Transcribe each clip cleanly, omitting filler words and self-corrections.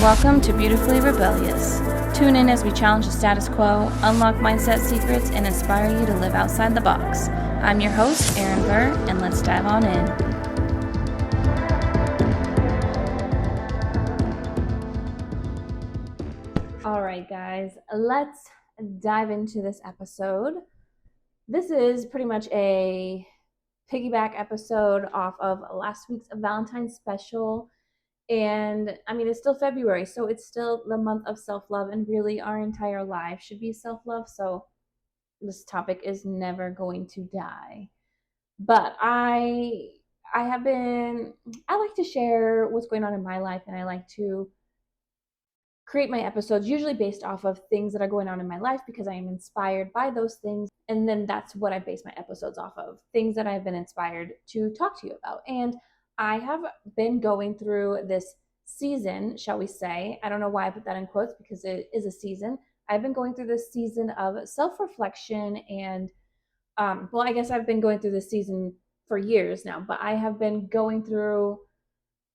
Welcome to Beautifully Rebellious. Tune in as we challenge the status quo, unlock mindset secrets, and inspire you to live outside the box. I'm your host, Erin Burr, and let's dive on in. All right, guys, let's dive into this episode. This is pretty much a piggyback episode off of last week's Valentine's special. And I mean, it's still February, so it's still the month of self-love, and really our entire life should be self-love. So this topic is never going to die. But I like to share what's going on in my life, and I like to create my episodes usually based off of things that are going on in my life because I am inspired by those things. And then that's what I base my episodes off of, things that I've been inspired to talk to you about. And I have been going through this season, shall we say. I don't know why I put that in quotes because it is a season. I've been going through this season of self-reflection and, I guess I've been going through this season for years now, but I have been going through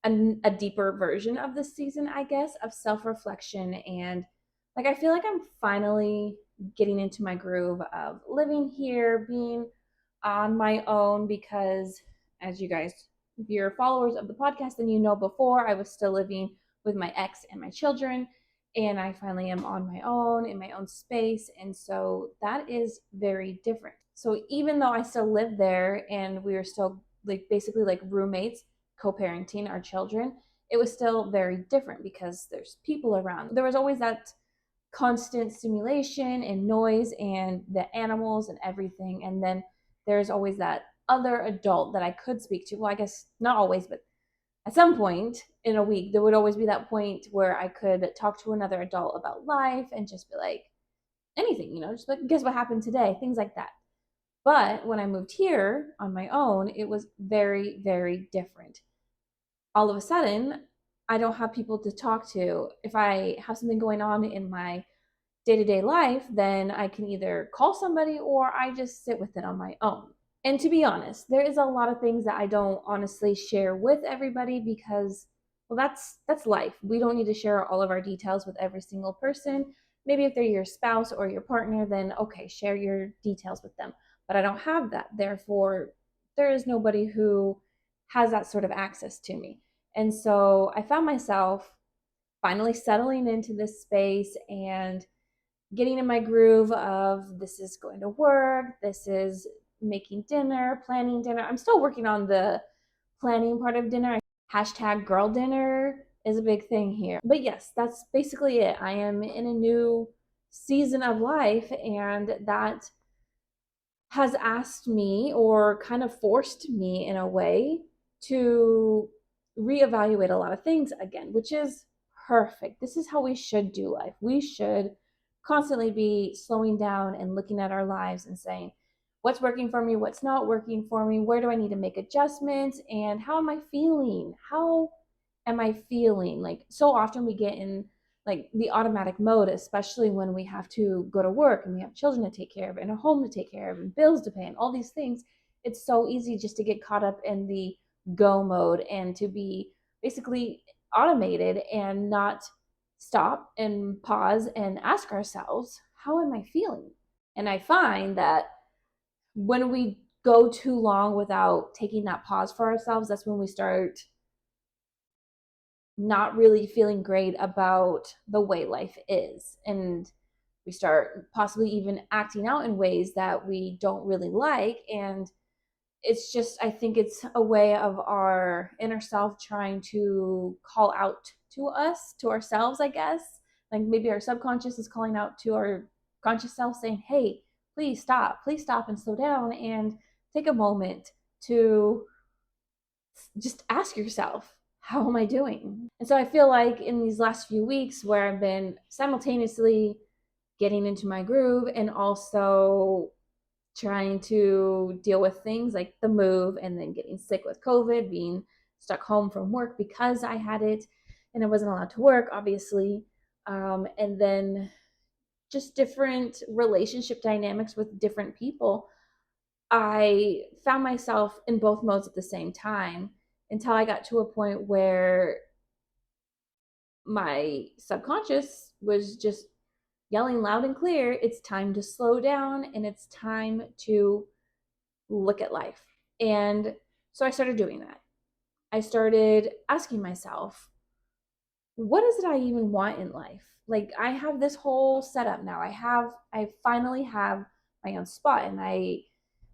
a deeper version of this season, I guess, of self-reflection. And like, I feel like I'm finally getting into my groove of living here, being on my own, because as you guys, if you're followers of the podcast, then you know before I was still living with my ex and my children, and I finally am on my own in my own space. And so that is very different. So even though I still live there and we are still like basically like roommates, co-parenting our children, it was still very different because there's people around. There was always that constant stimulation and noise and the animals and everything. And then there's always that other adult that I could speak to. Well, I guess not always, but at some point in a week, there would always be that point where I could talk to another adult about life and just be like, anything, just like, guess what happened today? Things like that. But when I moved here on my own, it was very, very different. All of a sudden, I don't have people to talk to. If I have something going on in my day-to-day life, then I can either call somebody or I just sit with it on my own. And to be honest, there is a lot of things that I don't honestly share with everybody because, well, that's life. We don't need to share all of our details with every single person. Maybe if they're your spouse or your partner, then okay, share your details with them. But I don't have that. Therefore, there is nobody who has that sort of access to me. And so I found myself finally settling into this space and getting in my groove of this is going to work. This is making dinner, planning dinner. I'm still working on the planning part of dinner. Hashtag girl dinner is a big thing here. But yes, that's basically it. I am in a new season of life, and that has asked me or kind of forced me in a way to reevaluate a lot of things again, which is perfect. This is how we should do life. We should constantly be slowing down and looking at our lives and saying, what's working for me? What's not working for me? Where do I need to make adjustments? And how am I feeling? How am I feeling? Like, so often we get in like the automatic mode, especially when we have to go to work and we have children to take care of and a home to take care of and bills to pay and all these things. It's so easy just to get caught up in the go mode and to be basically automated and not stop and pause and ask ourselves, how am I feeling? And I find that when we go too long without taking that pause for ourselves, that's when we start not really feeling great about the way life is. And we start possibly even acting out in ways that we don't really like. And it's just, I think it's a way of our inner self trying to call out to us, to ourselves, I guess. Like maybe our subconscious is calling out to our conscious self saying, hey, please stop and slow down and take a moment to just ask yourself, how am I doing? And so I feel like in these last few weeks where I've been simultaneously getting into my groove and also trying to deal with things like the move and then getting sick with COVID, being stuck home from work because I had it and I wasn't allowed to work, obviously. And then just different relationship dynamics with different people. I found myself in both modes at the same time until I got to a point where my subconscious was just yelling loud and clear, it's time to slow down and it's time to look at life. And so I started doing that. I started asking myself, what is it I even want in life? Like, I have this whole setup now. I finally have my own spot. And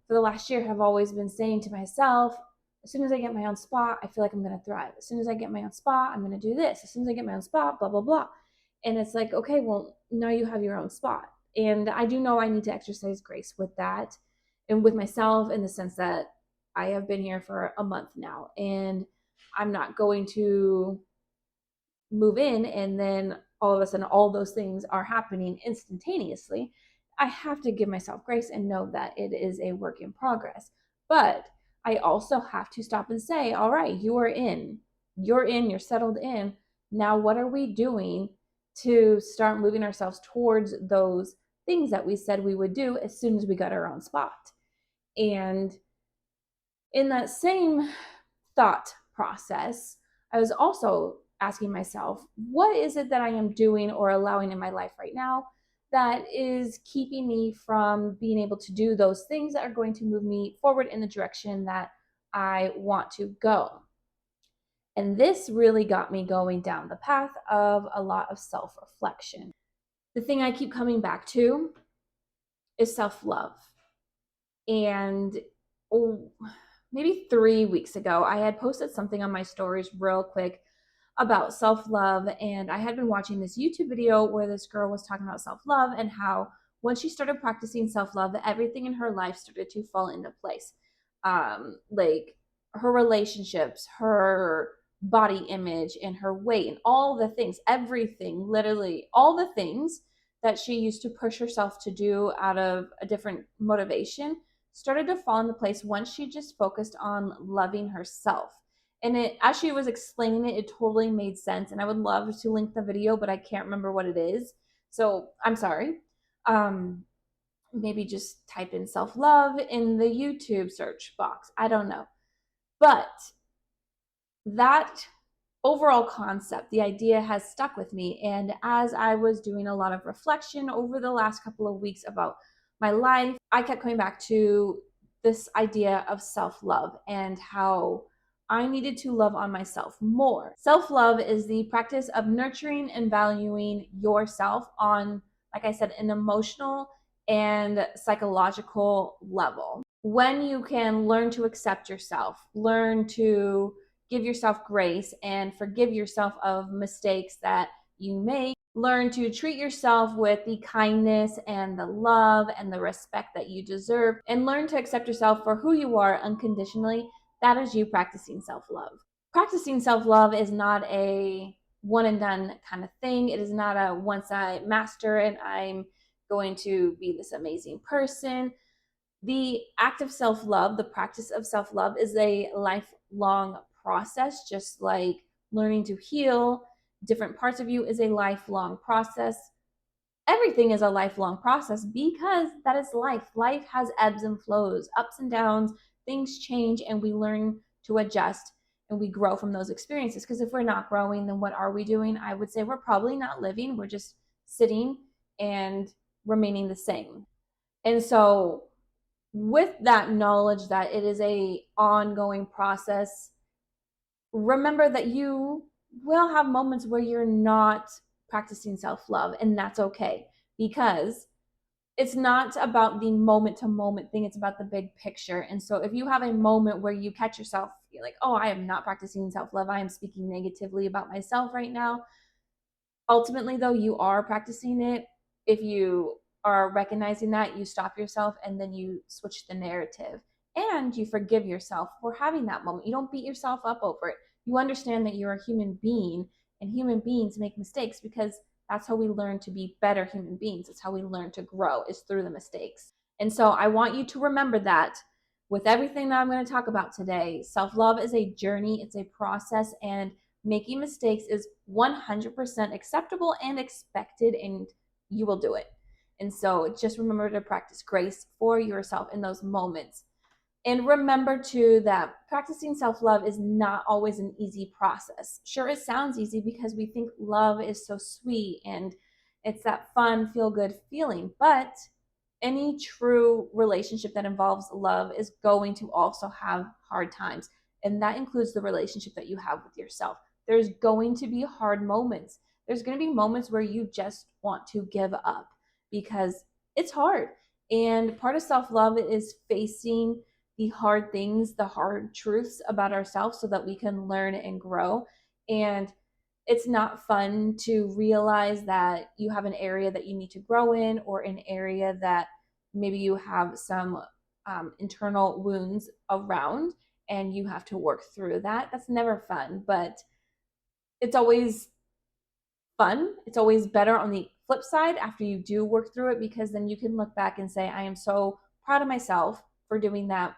for the last year, have always been saying to myself, as soon as I get my own spot, I feel like I'm going to thrive. As soon as I get my own spot, I'm going to do this. As soon as I get my own spot, blah, blah, blah. And it's like, okay, well, now you have your own spot. And I do know I need to exercise grace with that and with myself, in the sense that I have been here for a month now. And I'm not going to move in and then all of a sudden all those things are happening instantaneously. I have to give myself grace and know that it is a work in progress. But I also have to stop and say, all right, you're settled in. Now, what are we doing to start moving ourselves towards those things that we said we would do as soon as we got our own spot? And in that same thought process, I was also asking myself, what is it that I am doing or allowing in my life right now that is keeping me from being able to do those things that are going to move me forward in the direction that I want to go? And this really got me going down the path of a lot of self-reflection. The thing I keep coming back to is self-love. And maybe 3 weeks ago, I had posted something on my stories real quick about self-love, and I had been watching this YouTube video where this girl was talking about self-love and how once she started practicing self-love, everything in her life started to fall into place. Like her relationships, her body image, and her weight, and all the things, everything, literally all the things that she used to push herself to do out of a different motivation started to fall into place once she just focused on loving herself. And as she was explaining it, it totally made sense. And I would love to link the video, but I can't remember what it is. So I'm sorry. Maybe just type in self-love in the YouTube search box. I don't know. But that overall concept, the idea has stuck with me. And as I was doing a lot of reflection over the last couple of weeks about my life, I kept coming back to this idea of self-love and how I needed to love on myself more. Self-love is the practice of nurturing and valuing yourself on, like I said, an emotional and psychological level. When you can learn to accept yourself, learn to give yourself grace and forgive yourself of mistakes that you make, learn to treat yourself with the kindness and the love and the respect that you deserve, and learn to accept yourself for who you are unconditionally, that is you practicing self-love. Practicing self-love is not a one and done kind of thing. It is not a once I master it, I'm going to be this amazing person. The act of self-love, the practice of self-love, is a lifelong process, just like learning to heal different parts of you is a lifelong process. Everything is a lifelong process because that is life. Life has ebbs and flows, ups and downs, things change, and we learn to adjust and we grow from those experiences. Because if we're not growing, then what are we doing? I would say we're probably not living. We're just sitting and remaining the same. And so with that knowledge that it is a ongoing process, remember that you will have moments where you're not practicing self-love, and that's okay, because it's not about the moment to moment thing, it's about the big picture. And so if you have a moment where you catch yourself, you're like, oh, I am not practicing self-love, I am speaking negatively about myself right now. Ultimately, though, you are practicing it. If you are recognizing that, you stop yourself and then you switch the narrative and you forgive yourself for having that moment. You don't beat yourself up over it. You understand that you're a human being and human beings make mistakes, because that's how we learn to be better human beings. It's how we learn to grow, is through the mistakes. And so I want you to remember that with everything that I'm going to talk about today. Self-love is a journey, it's a process, and making mistakes is 100% acceptable and expected, and you will do it. And so just remember to practice grace for yourself in those moments. And remember too that practicing self-love is not always an easy process. Sure, it sounds easy because we think love is so sweet and it's that fun, feel good feeling, but any true relationship that involves love is going to also have hard times. And that includes the relationship that you have with yourself. There's going to be hard moments. There's going to be moments where you just want to give up because it's hard. And part of self love is facing the hard things, the hard truths about ourselves so that we can learn and grow. And it's not fun to realize that you have an area that you need to grow in, or an area that maybe you have some internal wounds around and you have to work through that. That's never fun, but it's always fun. It's always better on the flip side after you do work through it, because then you can look back and say, I am so proud of myself for doing that.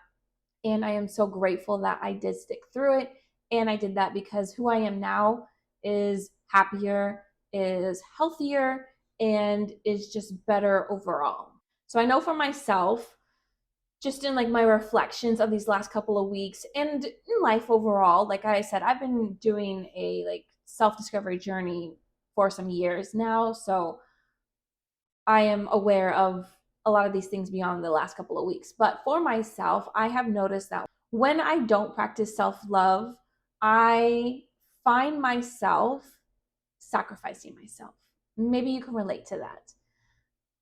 And I am so grateful that I did stick through it. And I did that because who I am now is happier, is healthier, and is just better overall. So I know for myself, just in like my reflections of these last couple of weeks and in life overall, like I said, I've been doing a like self-discovery journey for some years now. So I am aware of a lot of these things beyond the last couple of weeks. But for myself, I have noticed that when I don't practice self love, I find myself sacrificing myself. Maybe you can relate to that.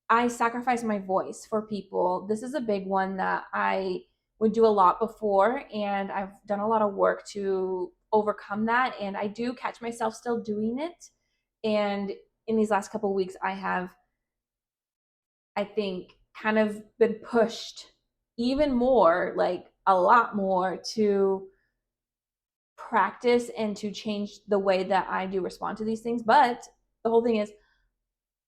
I sacrifice my voice for people. This is a big one that I would do a lot before, and I've done a lot of work to overcome that. And I do catch myself still doing it. And in these last couple of weeks, I have, I think, kind of been pushed even more, like a lot more, to practice and to change the way that I do respond to these things. But the whole thing is,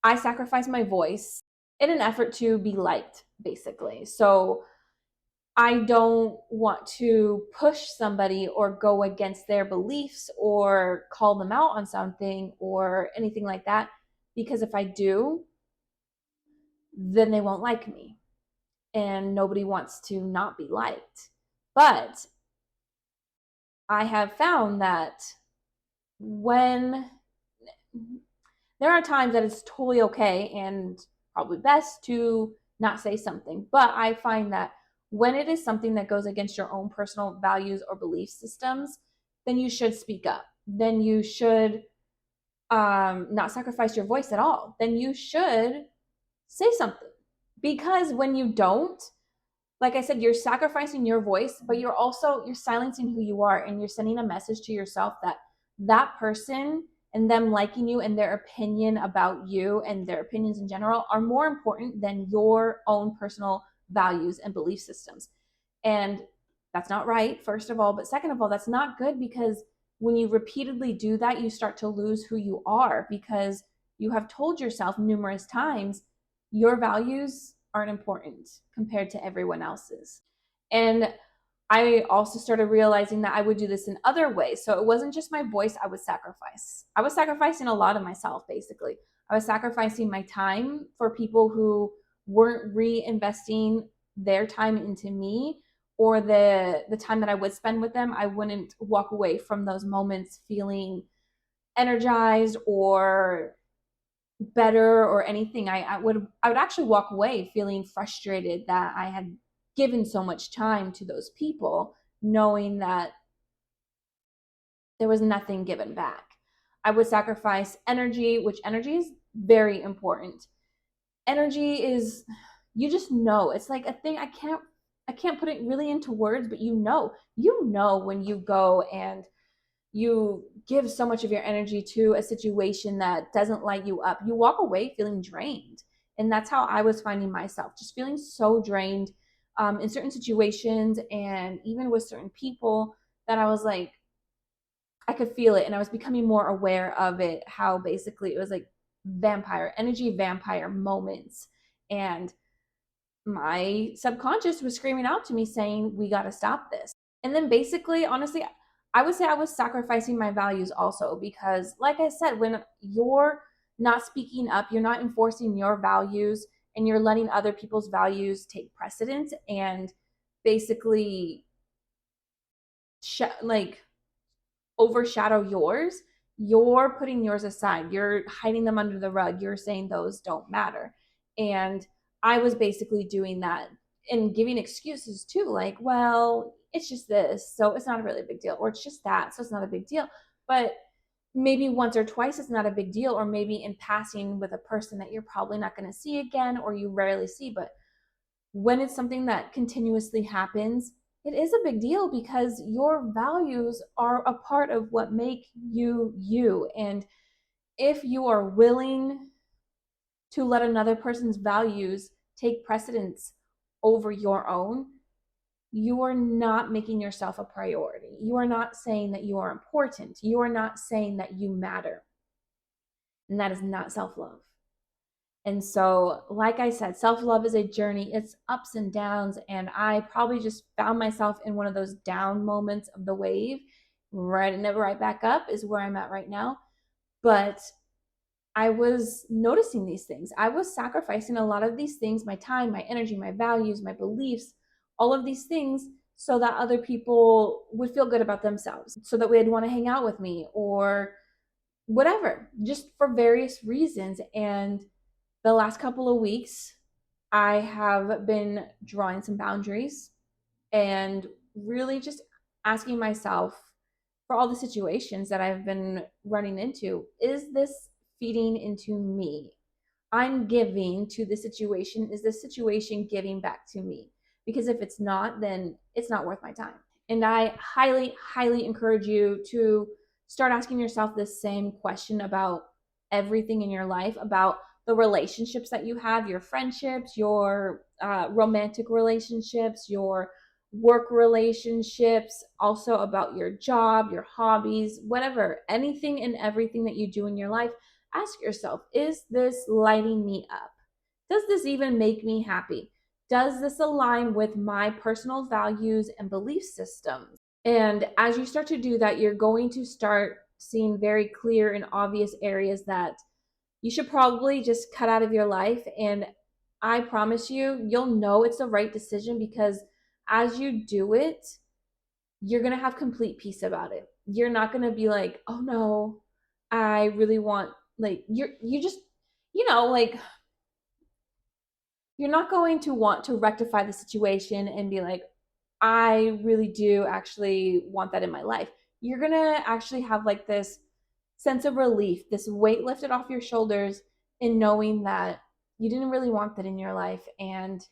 I sacrifice my voice in an effort to be liked, basically. So I don't want to push somebody or go against their beliefs or call them out on something or anything like that, because if I do, then they won't like me. And nobody wants to not be liked. But I have found that when there are times that it's totally okay and probably best to not say something, but I find that when it is something that goes against your own personal values or belief systems, then you should speak up. Then you should not sacrifice your voice at all. Then you should say something. Because when you don't, like I said, you're sacrificing your voice, but you're silencing who you are, and you're sending a message to yourself that that person and them liking you and their opinion about you and their opinions in general are more important than your own personal values and belief systems. And that's not right, first of all, but second of all, that's not good, because when you repeatedly do that, you start to lose who you are, because you have told yourself numerous times your values aren't important compared to everyone else's. And I also started realizing that I would do this in other ways. So it wasn't just my voice I would sacrifice. I was sacrificing a lot of myself, basically. I was sacrificing my time for people who weren't reinvesting their time into me, or the time that I would spend with them. I wouldn't walk away from those moments feeling energized or better or anything. I would actually walk away feeling frustrated that I had given so much time to those people, knowing that there was nothing given back. I would sacrifice energy, which energy is very important. Energy is, you just know, it's like a thing. I can't put it really into words, but you know when you go and you give so much of your energy to a situation that doesn't light you up, you walk away feeling drained. And that's how I was finding myself, just feeling so drained in certain situations, and even with certain people, that I was like, I could feel it, and I was becoming more aware of it, how basically it was like vampire moments. And my subconscious was screaming out to me saying, we got to stop this. And then basically, honestly, I would say I was sacrificing my values also, because like I said, when you're not speaking up, you're not enforcing your values, and you're letting other people's values take precedence, and basically like overshadow yours, you're putting yours aside. You're hiding them under the rug. You're saying those don't matter. And I was basically doing that and giving excuses too, like, well, it's just this, so it's not a really big deal, or it's just that, so it's not a big deal. But maybe once or twice it's not a big deal, or maybe in passing with a person that you're probably not going to see again or you rarely see. But when it's something that continuously happens, it is a big deal, because your values are a part of what make you you. And if you are willing to let another person's values take precedence over your own, you are not making yourself a priority. You are not saying that you are important. You are not saying that you matter. And that is not self-love. And so, like I said, self-love is a journey. It's ups and downs. And I probably just found myself in one of those down moments of the wave. Right back up is where I'm at right now. But I was noticing these things. I was sacrificing a lot of these things, my time, my energy, my values, my beliefs, all of these things, so that other people would feel good about themselves, so that they'd want to hang out with me or whatever, just for various reasons. And the last couple of weeks, I have been drawing some boundaries and really just asking myself, for all the situations that I've been running into, is this feeding into me? I'm giving to the situation. Is the situation giving back to me? Because if it's not, then it's not worth my time. And I highly, highly encourage you to start asking yourself this same question about everything in your life, about the relationships that you have, your friendships, your romantic relationships, your work relationships, also about your job, your hobbies, whatever, anything and everything that you do in your life. Ask yourself, is this lighting me up? Does this even make me happy? Does this align with my personal values and belief systems? And as you start to do that, you're going to start seeing very clear and obvious areas that you should probably just cut out of your life. And I promise you, you'll know it's the right decision, because as you do it, you're going to have complete peace about it. You're not going to be like, oh no, I really want, like, you just, like, you're not going to want to rectify the situation and be like, I really do actually want that in my life. You're going to actually have like this sense of relief, this weight lifted off your shoulders in knowing that you didn't really want that in your life. And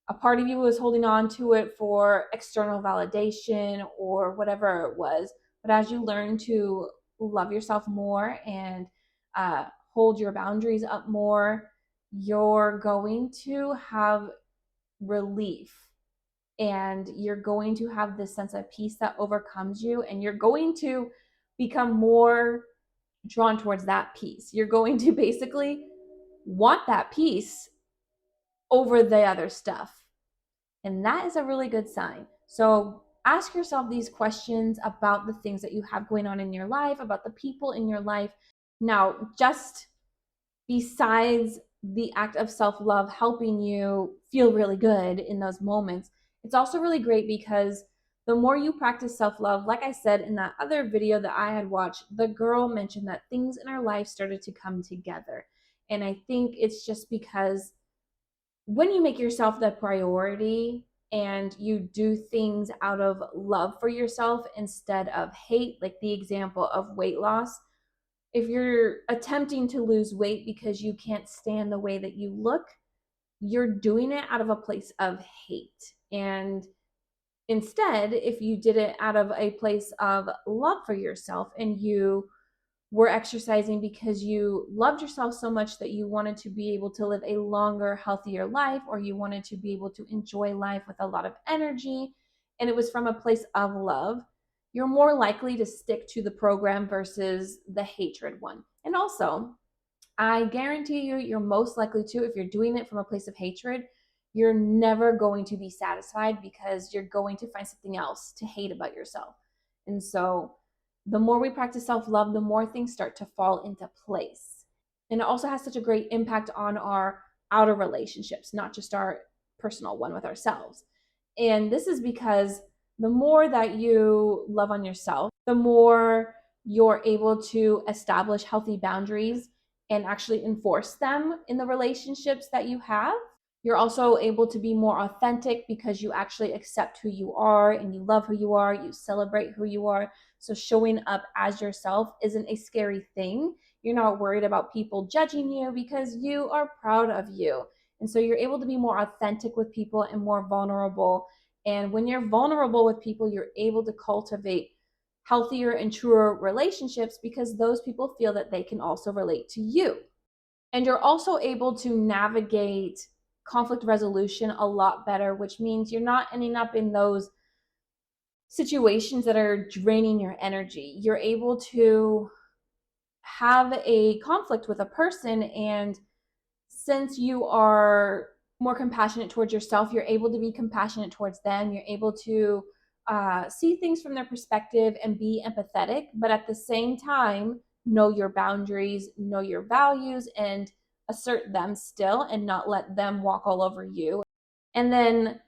a part of you was holding on to it for external validation or whatever it was. But as you learn to love yourself more and hold your boundaries up more, you're going to have relief, and you're going to have this sense of peace that overcomes you, and you're going to become more drawn towards that peace. You're going to basically want that peace over the other stuff. And that is a really good sign. So ask yourself these questions about the things that you have going on in your life, about the people in your life. Now, just besides the act of self-love helping you feel really good in those moments, it's also really great because the more you practice self-love, like I said in that other video that I had watched, the girl mentioned that things in her life started to come together. And I think it's just because when you make yourself the priority and you do things out of love for yourself instead of hate, like the example of weight loss, if you're attempting to lose weight because you can't stand the way that you look, you're doing it out of a place of hate. And instead, if you did it out of a place of love for yourself and you were exercising because you loved yourself so much that you wanted to be able to live a longer, healthier life, or you wanted to be able to enjoy life with a lot of energy, and it was from a place of love, you're more likely to stick to the program versus the hatred one. And also, I guarantee you, you're most likely to, if you're doing it from a place of hatred, you're never going to be satisfied because you're going to find something else to hate about yourself. And so the more we practice self-love, the more things start to fall into place. And it also has such a great impact on our outer relationships, not just our personal one with ourselves. And this is because the more that you love on yourself, the more you're able to establish healthy boundaries and actually enforce them in the relationships that you have. You're also able to be more authentic because you actually accept who you are and you love who you are, you celebrate who you are. So showing up as yourself isn't a scary thing. You're not worried about people judging you because you are proud of you. And so you're able to be more authentic with people and more vulnerable. And when you're vulnerable with people, you're able to cultivate healthier and truer relationships because those people feel that they can also relate to you. And you're also able to navigate conflict resolution a lot better, which means you're not ending up in those situations that are draining your energy. You're able to have a conflict with a person, and since you are more compassionate towards yourself, you're able to be compassionate towards them. You're able to see things from their perspective and be empathetic, but at the same time, know your boundaries, know your values, and assert them still and not let them walk all over you. And then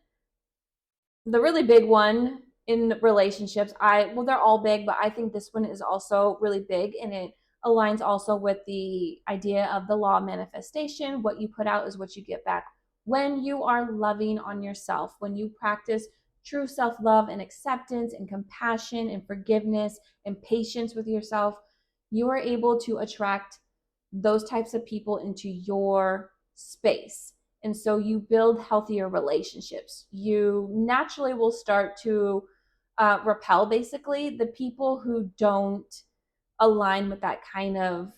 the really big one in relationships, well, they're all big, but I think this one is also really big, and it aligns also with the idea of the law of manifestation. What you put out is what you get back. When you are loving on yourself, when you practice true self-love and acceptance and compassion and forgiveness and patience with yourself, you are able to attract those types of people into your space. And so you build healthier relationships. You naturally will start to repel basically the people who don't align with that kind of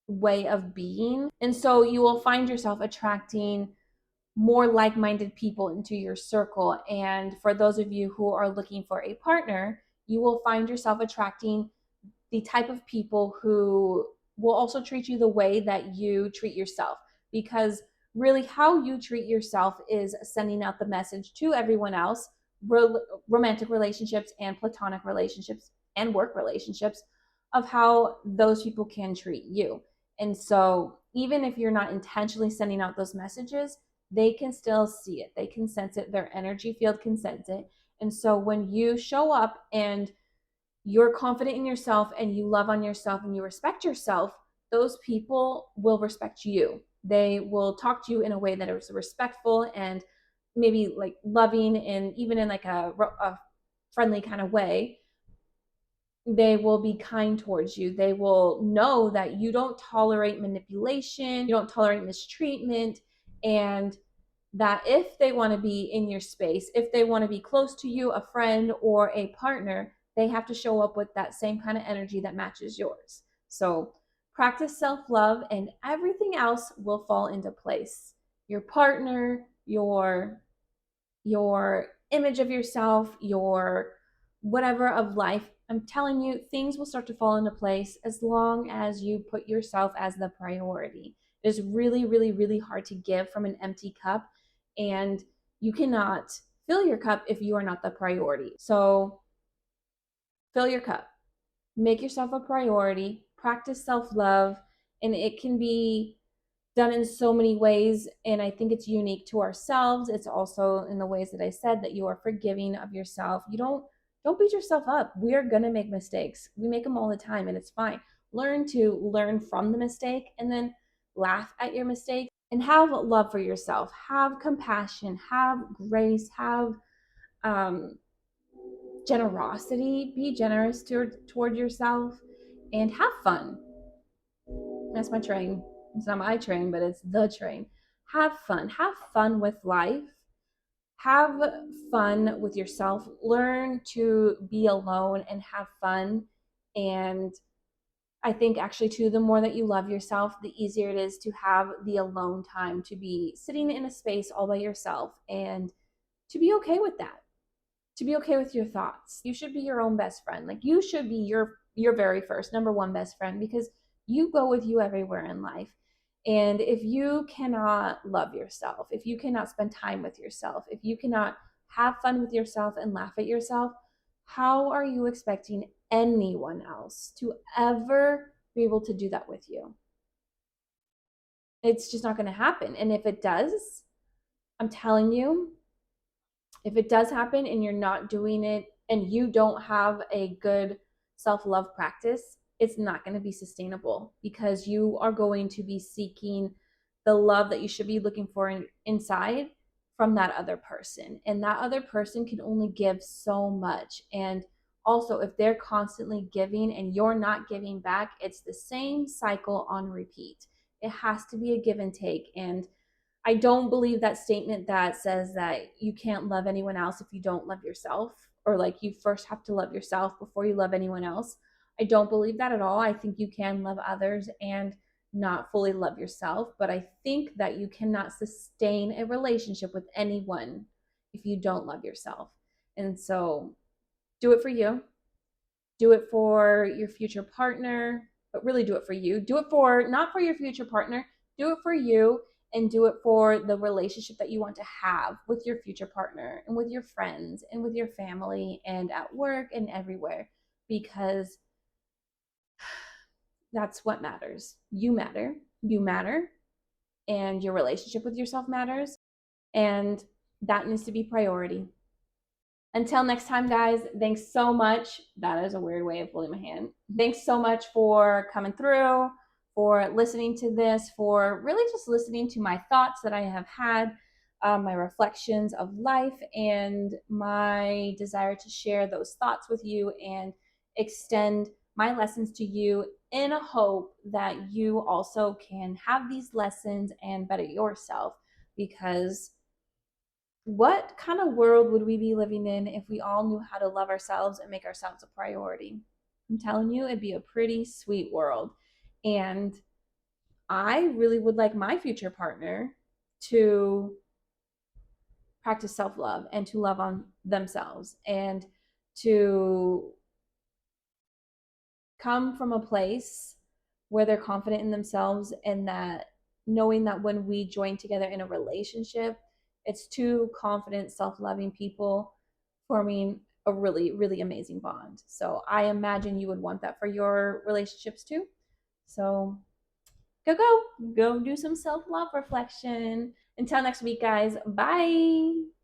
way of being. And so you will find yourself attracting more like-minded people into your circle. And for those of you who are looking for a partner, you will find yourself attracting the type of people who will also treat you the way that you treat yourself. Because really, how you treat yourself is sending out the message to everyone else, romantic relationships and platonic relationships and work relationships, of how those people can treat you. And so even if you're not intentionally sending out those messages, they can still see it. They can sense it. Their energy field can sense it. And so when you show up and you're confident in yourself and you love on yourself and you respect yourself, those people will respect you. They will talk to you in a way that is respectful and maybe like loving, and even in like a friendly kind of way. They will be kind towards you. They will know that you don't tolerate manipulation, you don't tolerate mistreatment, and that if they want to be in your space, if they want to be close to you, a friend or a partner, they have to show up with that same kind of energy that matches yours. So practice self-love and everything else will fall into place. Your partner, your image of yourself, your whatever of life, I'm telling you, things will start to fall into place as long as you put yourself as the priority. It is really, really, really hard to give from an empty cup, and you cannot fill your cup if you are not the priority. So fill your cup, make yourself a priority, practice self-love, and it can be done in so many ways, and I think it's unique to ourselves. It's also in the ways that I said, that you are forgiving of yourself. You don't beat yourself up. We are going to make mistakes. We make them all the time, and it's fine. Learn from the mistake, and then laugh at your mistake, and have love for yourself. Have compassion, have grace, have generosity. Be generous toward yourself, and have fun. That's my train. It's not my train, but it's the train. Have fun. Have fun with life. Have fun with yourself. Learn to be alone and have fun. And I think actually too, the more that you love yourself, the easier it is to have the alone time, to be sitting in a space all by yourself, and to be okay with that, to be okay with your thoughts. You should be your own best friend. Like, you should be your very first number one best friend, because you go with you everywhere in life. And if you cannot love yourself, if you cannot spend time with yourself, if you cannot have fun with yourself and laugh at yourself, how are you expecting anyone else to ever be able to do that with you? It's just not going to happen. And if it does, I'm telling you, if it does happen and you're not doing it and you don't have a good self-love practice, it's not going to be sustainable, because you are going to be seeking the love that you should be looking for inside from that other person, and that other person can only give so much. And also, if they're constantly giving and you're not giving back, it's the same cycle on repeat. It has to be a give and take. And I don't believe that statement that says that you can't love anyone else if you don't love yourself, or like you first have to love yourself before you love anyone else. I don't believe that at all. I think you can love others and not fully love yourself, but I think that you cannot sustain a relationship with anyone if you don't love yourself. And so do it for you. Do it for your future partner, but really do it for you. Do it for, not for your future partner, do it for you, and do it for the relationship that you want to have with your future partner and with your friends and with your family and at work and everywhere, because that's what matters. You matter. You matter. And your relationship with yourself matters. And that needs to be priority. Until next time, guys, thanks so much. That is a weird way of holding my hand. Thanks so much for coming through, for listening to this, for really just listening to my thoughts that I have had, my reflections of life, and my desire to share those thoughts with you and extend my lessons to you in a hope that you also can have these lessons and better yourself. Because what kind of world would we be living in if we all knew how to love ourselves and make ourselves a priority? I'm telling you, it'd be a pretty sweet world. And I really would like my future partner to practice self love and to love on themselves and to come from a place where they're confident in themselves, and that knowing that when we join together in a relationship, it's two confident, self-loving people forming a really, really amazing bond. So I imagine you would want that for your relationships too. So go do some self-love reflection. Until next week, guys. Bye.